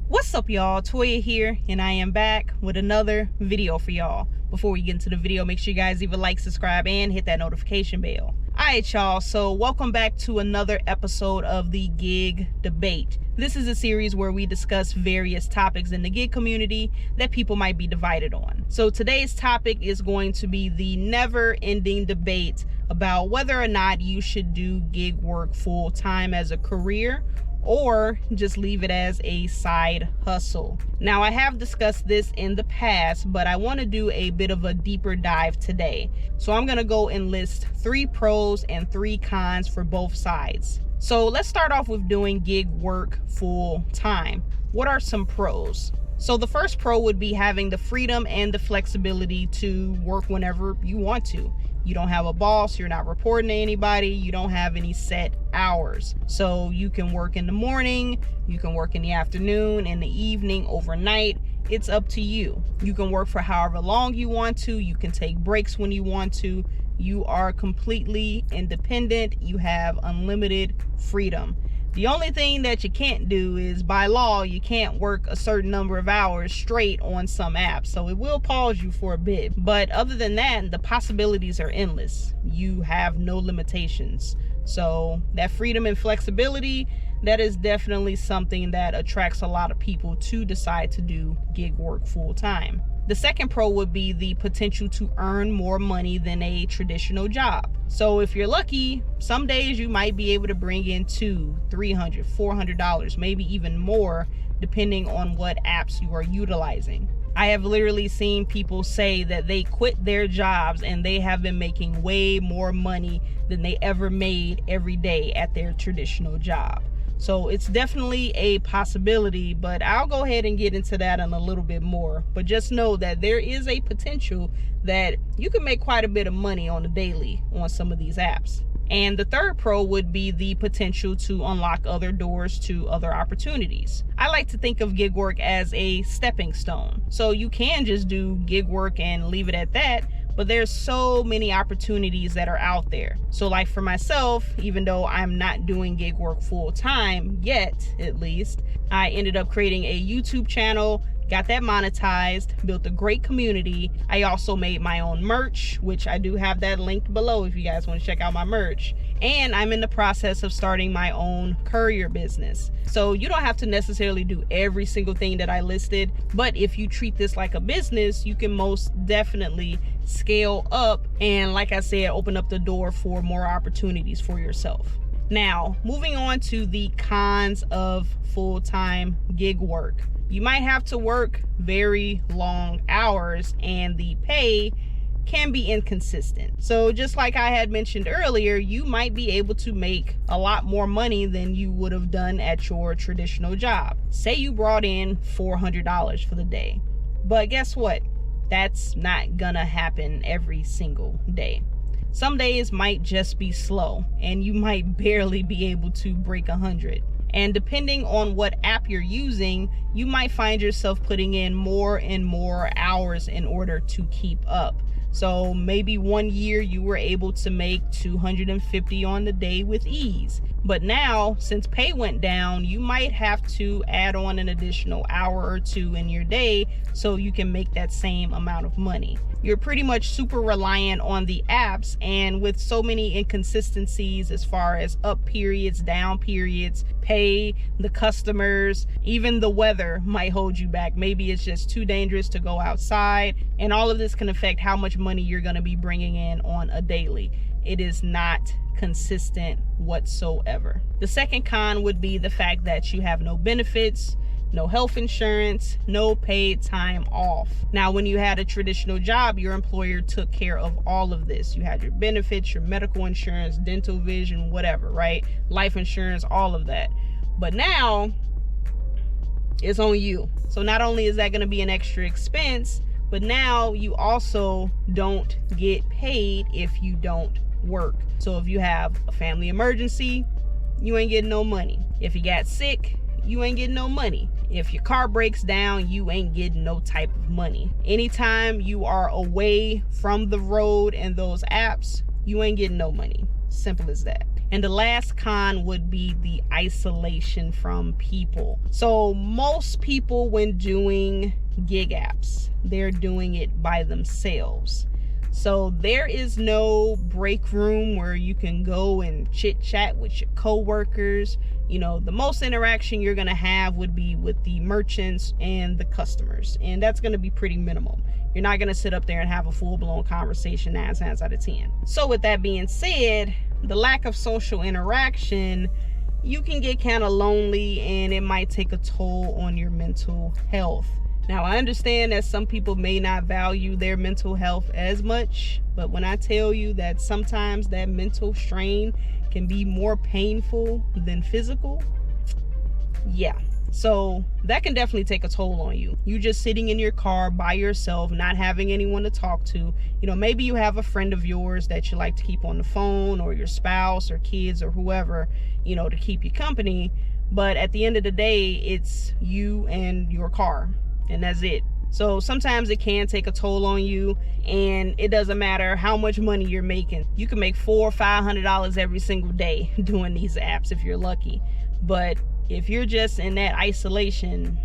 What's up, y'all? Toya here, and I am back with another video for y'all. Before we get into the video, make sure you guys leave a like, subscribe, and hit that notification bell. Alright, y'all, so welcome back to another episode of the Gig Debate. This is a series where we discuss various topics in the gig community that people might be divided on. So today's topic is going to be the never-ending debate about whether or not you should do gig work full-time as a career or just leave it as a side hustle. Now, I have discussed this in the past, but I want to do a bit of a deeper dive today. So I'm going to go and list 3 pros and 3 cons for both sides. So let's start off with doing gig work full time. What are some pros? So the first pro would be having the freedom and the flexibility to work whenever you want to. You don't have a boss, you're not reporting to anybody, you don't have any set hours. So you can work in the morning, you can work in the afternoon, in the evening, overnight. It's up to you. You can work for however long you want to, you can take breaks when you want to. You are completely independent, you have unlimited freedom. The only thing that you can't do is, by law, you can't work a certain number of hours straight on some apps. So it will pause you for a bit. But other than that, the possibilities are endless. You have no limitations. So that freedom and flexibility, that is definitely something that attracts a lot of people to decide to do gig work full time. The second pro would be the potential to earn more money than a traditional job. So if you're lucky, some days you might be able to bring in $200, $300, $400, maybe even more, depending on what apps you are utilizing. I have literally seen people say that they quit their jobs and they have been making way more money than they ever made every day at their traditional job. So it's definitely a possibility, but I'll go ahead and get into that in a little bit more. But just know that there is a potential that you can make quite a bit of money on a daily on some of these apps. And the third pro would be the potential to unlock other doors to other opportunities. I like to think of gig work as a stepping stone. So you can just do gig work and leave it at that, but there's so many opportunities that are out there. So like for myself, even though I'm not doing gig work full time yet, at least, I ended up creating a YouTube channel, got that monetized, built a great community. I also made my own merch, which I do have that linked below if you guys want to check out my merch. And I'm in the process of starting my own courier business. So you don't have to necessarily do every single thing that I listed, but if you treat this like a business, you can most definitely scale up and, like I said, open up the door for more opportunities for yourself. Now, moving on to the cons of full-time gig work. You might have to work very long hours and the pay can be inconsistent. So just like I had mentioned earlier, you might be able to make a lot more money than you would have done at your traditional job. Say you brought in $400 for the day, but guess what? That's not gonna happen every single day. Some days might just be slow and you might barely be able to break 100. And depending on what app you're using, you might find yourself putting in more and more hours in order to keep up. So maybe one year you were able to make $250 on the day with ease. But now, since pay went down, you might have to add on an additional hour or 2 in your day so you can make that same amount of money. You're pretty much super reliant on the apps, and with so many inconsistencies as far as up periods, down periods, pay, the customers, even the weather might hold you back. Maybe it's just too dangerous to go outside, and all of this can affect how much money you're going to be bringing in on a daily. It is not consistent whatsoever. The second con would be the fact that you have no benefits, no health insurance, no paid time off. Now, when you had a traditional job, your employer took care of all of this. You had your benefits, your medical insurance, dental, vision, whatever, right? Life insurance, all of that. But now it's on you. So not only is that going to be an extra expense, but now you also don't get paid if you don't work. So if you have a family emergency, you ain't getting no money. If you got sick, you ain't getting no money. If your car breaks down, you ain't getting no type of money. Anytime you are away from the road and those apps, you ain't getting no money. Simple as that. And the last con would be the isolation from people. So most people, when doing gig apps, they're doing it by themselves. So there is no break room where you can go and chit chat with your coworkers. You know, the most interaction you're going to have would be with the merchants and the customers, and that's going to be pretty minimal. You're not going to sit up there and have a full-blown conversation 9 times out of 10. So with that being said, the lack of social interaction, you can get kind of lonely, and it might take a toll on your mental health. Now, I understand that some people may not value their mental health as much, but when I tell you that sometimes that mental strain can be more painful than physical, yeah. So that can definitely take a toll on you. You just sitting in your car by yourself, not having anyone to talk to. You know, maybe you have a friend of yours that you like to keep on the phone, or your spouse or kids or whoever, you know, to keep you company. But at the end of the day, it's you and your car, and that's it. So sometimes it can take a toll on you, and it doesn't matter how much money you're making. You can make $400 or $500 every single day doing these apps if you're lucky. But if you're just in that isolation,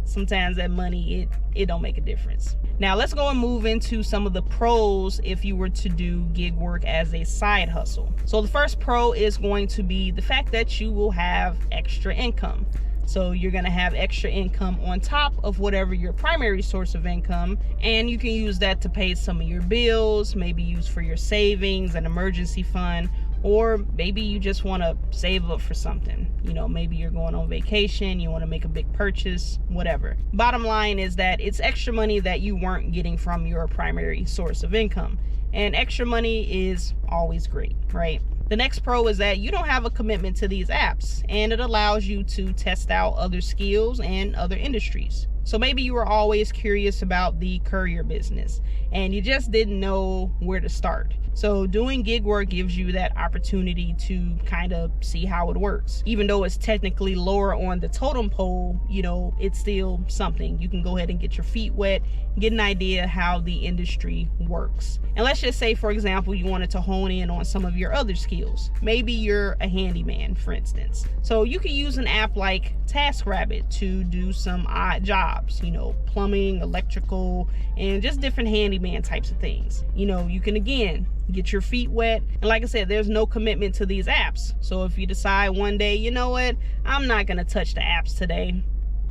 sometimes that money, it don't make a difference. Now let's go and move into some of the pros if you were to do gig work as a side hustle. So the first pro is going to be the fact that you will have extra income. So you're going to have extra income on top of whatever your primary source of income, and you can use that to pay some of your bills, maybe use for your savings, an emergency fund, or maybe you just want to save up for something. You know, maybe you're going on vacation, you want to make a big purchase, whatever. Bottom line is that it's extra money that you weren't getting from your primary source of income, and extra money is always great, right? The next pro is that you don't have a commitment to these apps, and it allows you to test out other skills and other industries. So maybe you were always curious about the courier business and you just didn't know where to start. So doing gig work gives you that opportunity to kind of see how it works. Even though it's technically lower on the totem pole, you know, it's still something. You can go ahead and get your feet wet, get an idea how the industry works. And let's just say, for example, you wanted to hone in on some of your other skills. Maybe you're a handyman, for instance. So you can use an app like TaskRabbit to do some odd jobs, you know, plumbing, electrical, and just different handyman types of things. You know, you can, again, get your feet wet. And like I said, there's no commitment to these apps. So if you decide one day, you know what, I'm not going to touch the apps today,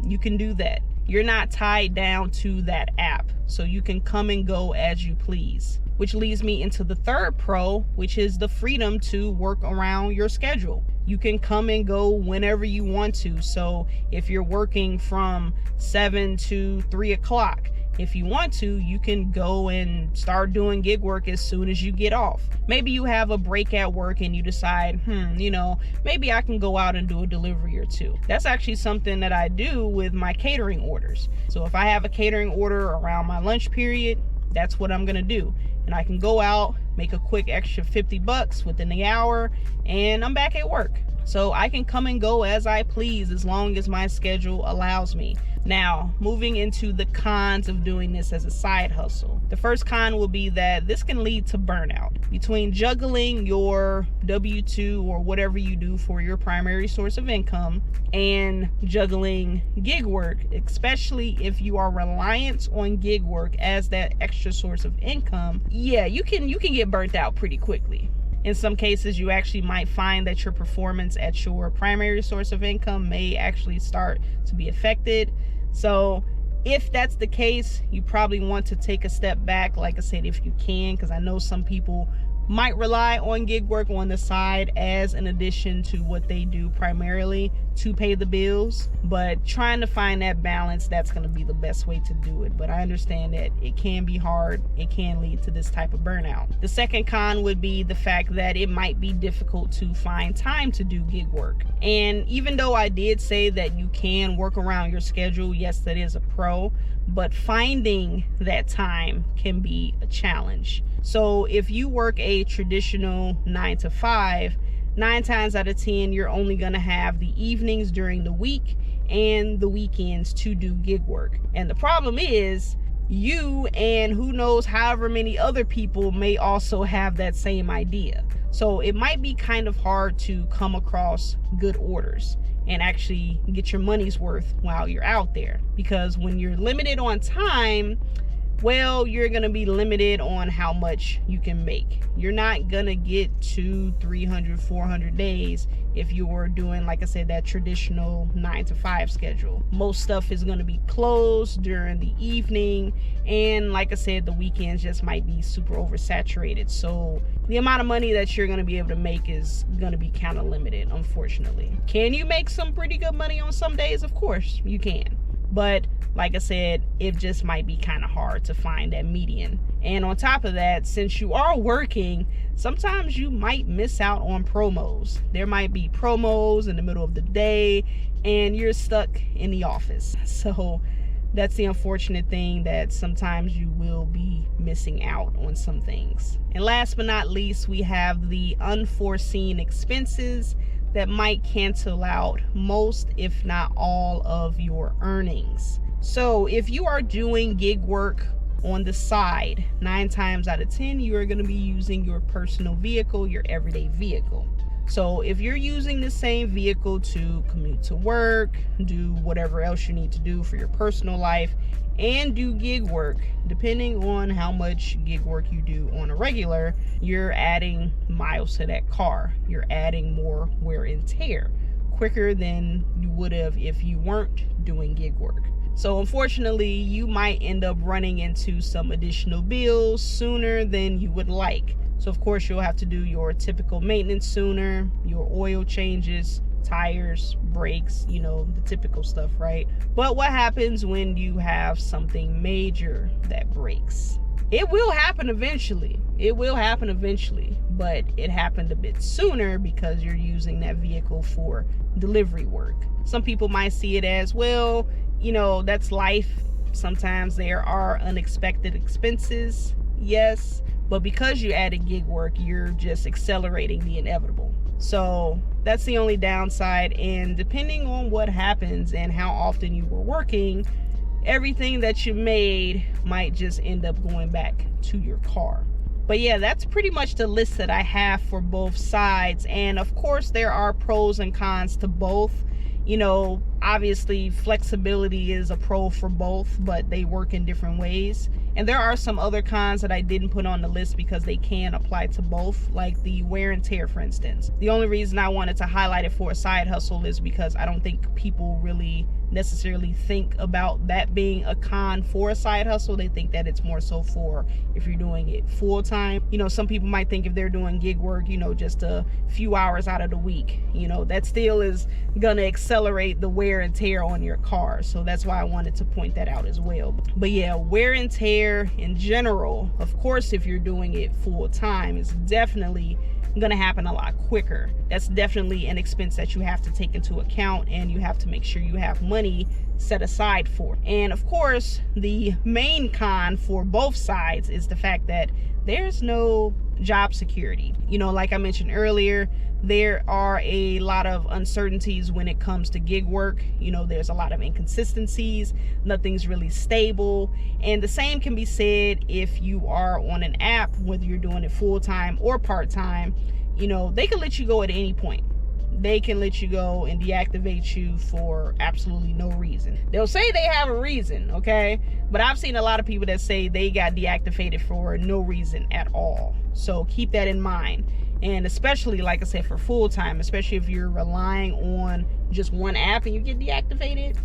you can do that. You're not tied down to that app. So you can come and go as you please. Which leads me into the third pro, which is the freedom to work around your schedule. You can come and go whenever you want to. So if you're working from 7 to 3 o'clock, if you want to, you can go and start doing gig work as soon as you get off. Maybe you have a break at work and you decide, you know, maybe I can go out and do a delivery or two. That's actually something that I do with my catering orders. So if I have a catering order around my lunch period, that's what I'm gonna do. And I can go out, make a quick extra $50 within the hour, and I'm back at work. So I can come and go as I please as long as my schedule allows me. Now, moving into the cons of doing this as a side hustle. The first con will be that this can lead to burnout. Between juggling your W-2 or whatever you do for your primary source of income and juggling gig work, especially if you are reliant on gig work as that extra source of income, yeah, you can get burnt out pretty quickly. In some cases, you actually might find that your performance at your primary source of income may actually start to be affected. So if that's the case, you probably want to take a step back, like I said, if you can, because I know some people might rely on gig work on the side as an addition to what they do primarily to pay the bills. But trying to find that balance, that's going to be the best way to do it. But I understand that it can be hard. It can lead to this type of burnout. The second con would be the fact that it might be difficult to find time to do gig work. And even though I did say that you can work around your schedule, yes, that is a pro, but finding that time can be a challenge. So if you work a traditional 9 to 5, 9 times out of 10, you're only going to have the evenings during the week and the weekends to do gig work. And the problem is you and who knows however many other people may also have that same idea. So it might be kind of hard to come across good orders and actually get your money's worth while you're out there, because when you're limited on time, well, you're going to be limited on how much you can make. You're not going to get 200, 300, 400 days if you're doing, like I said, that traditional 9-to-5 schedule. Most stuff is going to be closed during the evening, and like I said, the weekends just might be super oversaturated. So the amount of money that you're going to be able to make is going to be kind of limited, unfortunately. Can you make some pretty good money on some days? Of course you can, but like I said, it just might be kind of hard to find that median. And on top of that, since you are working, sometimes you might miss out on promos. There might be promos in the middle of the day and you're stuck in the office. So that's the unfortunate thing, that sometimes you will be missing out on some things. And last but not least, we have the unforeseen expenses that might cancel out most, if not all, of your earnings. So if you are doing gig work on the side, 9 times out of 10, you are going to be using your personal vehicle, your everyday vehicle. So if you're using the same vehicle to commute to work, do whatever else you need to do for your personal life, and do gig work, depending on how much gig work you do on a regular, you're adding miles to that car. You're adding more wear and tear quicker than you would have if you weren't doing gig work. So unfortunately, you might end up running into some additional bills sooner than you would like. So of course, you'll have to do your typical maintenance sooner, your oil changes, tires, brakes, you know, the typical stuff, right? But what happens when you have something major that breaks? It will happen eventually. It will happen eventually, but it happened a bit sooner because you're using that vehicle for delivery work. Some people might see it as, well, you know, that's life. Sometimes there are unexpected expenses, yes, but because you added gig work, you're just accelerating the inevitable. So that's the only downside. And depending on what happens and how often you were working, everything that you made might just end up going back to your car. But yeah, that's pretty much the list that I have for both sides. And of course, there are pros and cons to both. You know, obviously flexibility is a pro for both, but they work in different ways. And there are some other cons that I didn't put on the list because they can apply to both, like the wear and tear, for instance. The only reason I wanted to highlight it for a side hustle is because I don't think people really necessarily think about that being a con for a side hustle. They think that it's more so for if you're doing it full time. You know, some people might think if they're doing gig work, you know, just a few hours out of the week, you know, that still is gonna accelerate the wear and tear on your car. So that's why I wanted to point that out as well. But yeah, wear and tear in general, of course, if you're doing it full time, is definitely gonna happen a lot quicker. That's definitely an expense that you have to take into account, and you have to make sure you have money set aside for. And of course, the main con for both sides is the fact that there's no job security. You know, like I mentioned earlier, there are a lot of uncertainties when it comes to gig work. You know, there's a lot of inconsistencies, nothing's really stable. And the same can be said if you are on an app, whether you're doing it full-time or part-time. You know, they can let you go at any point. They can let you go and deactivate you for absolutely no reason. They'll say they have a reason, okay? But I've seen a lot of people that say they got deactivated for no reason at all. So keep that in mind. And especially, like I said, for full-time, especially if you're relying on just one app and you get deactivated,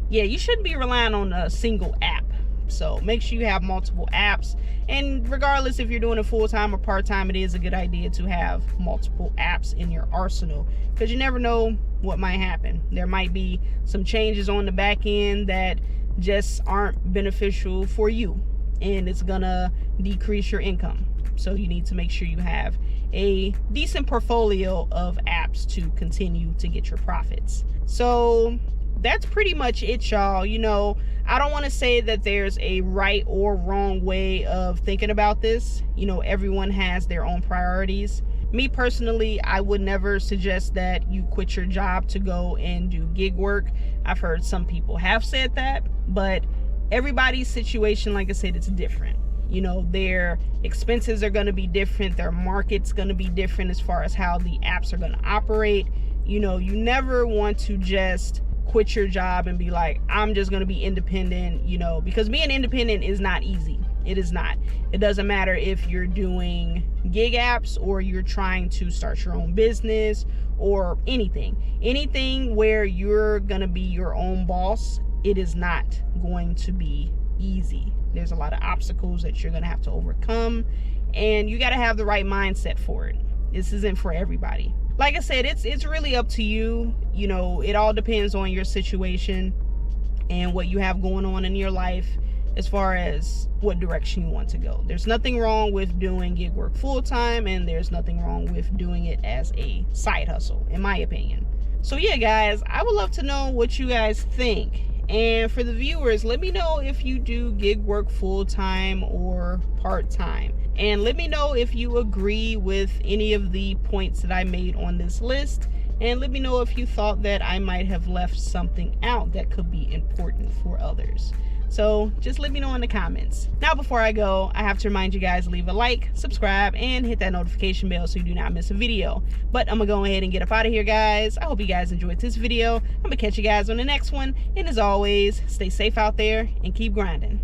yeah, you shouldn't be relying on a single app. So make sure you have multiple apps. And regardless if you're doing it full-time or part-time, it is a good idea to have multiple apps in your arsenal, because you never know what might happen. There might be some changes on the back end that just aren't beneficial for you, and it's gonna decrease your income. So you need to make sure you have a decent portfolio of apps to continue to get your profits. So that's pretty much it, y'all. You know, I don't want to say that there's a right or wrong way of thinking about this. You know, everyone has their own priorities. Me personally, I would never suggest that you quit your job to go and do gig work. I've heard some people have said that, but everybody's situation, like I said, it's different. You know, their expenses are going to be different, their market's going to be different as far as how the apps are going to operate. You know, you never want to just quit your job and be like, I'm just going to be independent, you know, because being independent is not easy. It is not. It doesn't matter if you're doing gig apps or you're trying to start your own business or anything where you're going to be your own boss. It is not going to be easy. There's a lot of obstacles that you're going to have to overcome, and you got to have the right mindset for it. This isn't for everybody. Like I said, it's really up to you. You know, it all depends on your situation and what you have going on in your life as far as what direction you want to go. There's nothing wrong with doing gig work full-time, and there's nothing wrong with doing it as a side hustle, in my opinion. So yeah, guys, I would love to know what you guys think. And for the viewers, let me know if you do gig work full-time or part-time. And let me know if you agree with any of the points that I made on this list. And let me know if you thought that I might have left something out that could be important for others. So just let me know in the comments. Now, before I go, I have to remind you guys to leave a like, subscribe, and hit that notification bell so you do not miss a video. But I'm gonna go ahead and get up out of here, guys. I hope you guys enjoyed this video. I'm gonna catch you guys on the next one. And as always, stay safe out there and keep grinding.